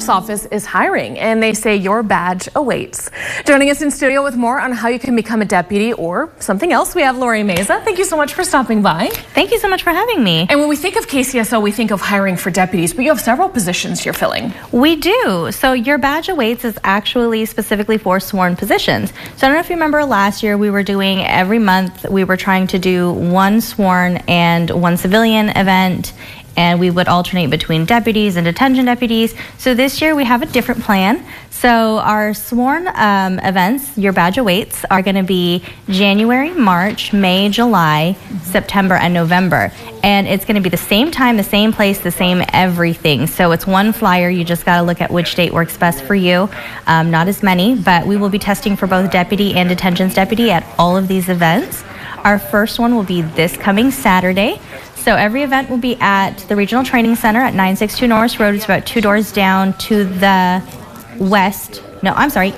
Sheriff's Office is hiring, and they say your badge awaits. Joining us in studio with more on how you can become a deputy or something else, we have Lori Meza. Thank you so much for stopping by. Thank you so much for having me. And when we think of KCSO, we think of hiring for deputies, but you have several positions you're filling. We do. So your badge awaits is actually specifically for sworn positions. So I don't know if you remember last year, we were doing every month, we were trying to do one sworn and one civilian event, and we would alternate between deputies and detention deputies. So this year we have a different plan. So our sworn events, your badge awaits, are going to be January, March, May, July, September, and November. And it's going to be the same time, the same place, the same everything. So it's one flyer. You just got to look at which date works best for you. Not as many, but we will be testing for both deputy and detentions deputy at all of these events. Our first one will be this coming Saturday. So every event will be at the Regional Training Center at 962 Norris Road. It's about 2 doors down to the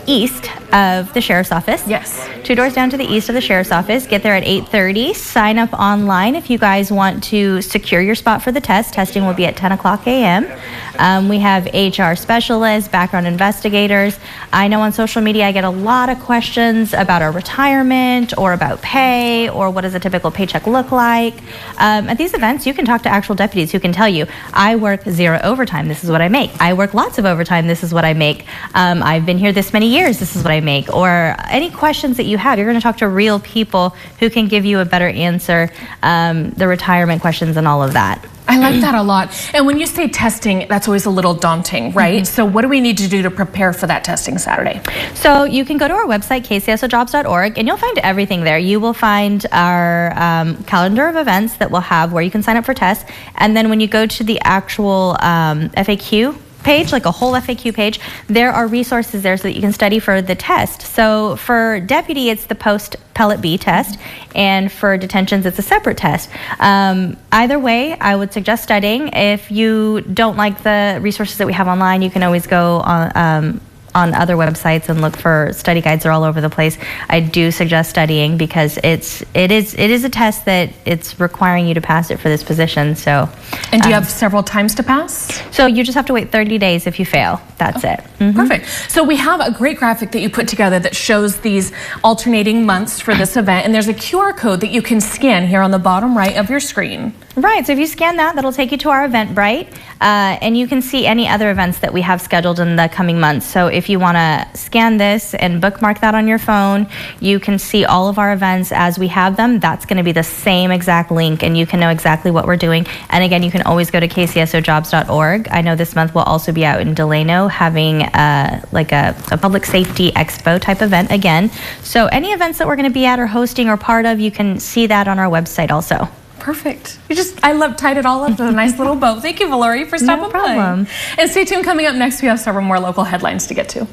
east of the Sheriff's Office. Yes. 2 doors down to the east of the Sheriff's Office. Get there at 8:30. Sign up online if you guys want to secure your spot for the test. Testing will be at 10 o'clock a.m. We have HR specialists, background investigators. I know on social media I get a lot of questions about our retirement or about pay or what does a typical paycheck look like. At these events, you can talk to actual deputies who can tell you, I work 0 overtime, this is what I make. I work lots of overtime, this is what I make. I've been here this many years, this is what I make. Or any questions that you have, you're going to talk to real people who can give you a better answer, the retirement questions and all of that. I like that a lot. And when you say testing, that's always a little daunting, right? So what do we need to do to prepare for that testing Saturday? So you can go to our website, kcsojobs.org, and you'll find everything there. You will find our calendar of events that we'll have where you can sign up for tests. And then when you go to the actual FAQ page, like a whole FAQ page, there are resources there so that you can study for the test. So for deputy, it's the post-pellet B test, and for detentions, it's a separate test. Either way, I would suggest studying. If you don't like the resources that we have online, you can always go on other websites and look for study guides. Are all over the place. I do suggest studying because it is a test that it's requiring you to pass it for this position. So, and do you have several times to pass? So you just have to wait 30 days if you fail. That's it. Perfect. So we have a great graphic that you put together that shows these alternating months for this event, and there's a QR code that you can scan here on the bottom right of your screen. Right, so if you scan that, that'll take you to our Eventbrite, and you can see any other events that we have scheduled in the coming months. So if you want to scan this and bookmark that on your phone, you can see all of our events as we have them. That's going to be the same exact link, and you can know exactly what we're doing. And again, you can always go to kcsojobs.org. I know this month we'll also be out in Delano having like a public safety expo type event again. So any events that we're going to be at or hosting or part of, you can see that on our website also. Perfect. I tied it all up with a nice little bow. Thank you, Valerie, for stopping by. No problem. And stay tuned. Coming up next, we have several more local headlines to get to.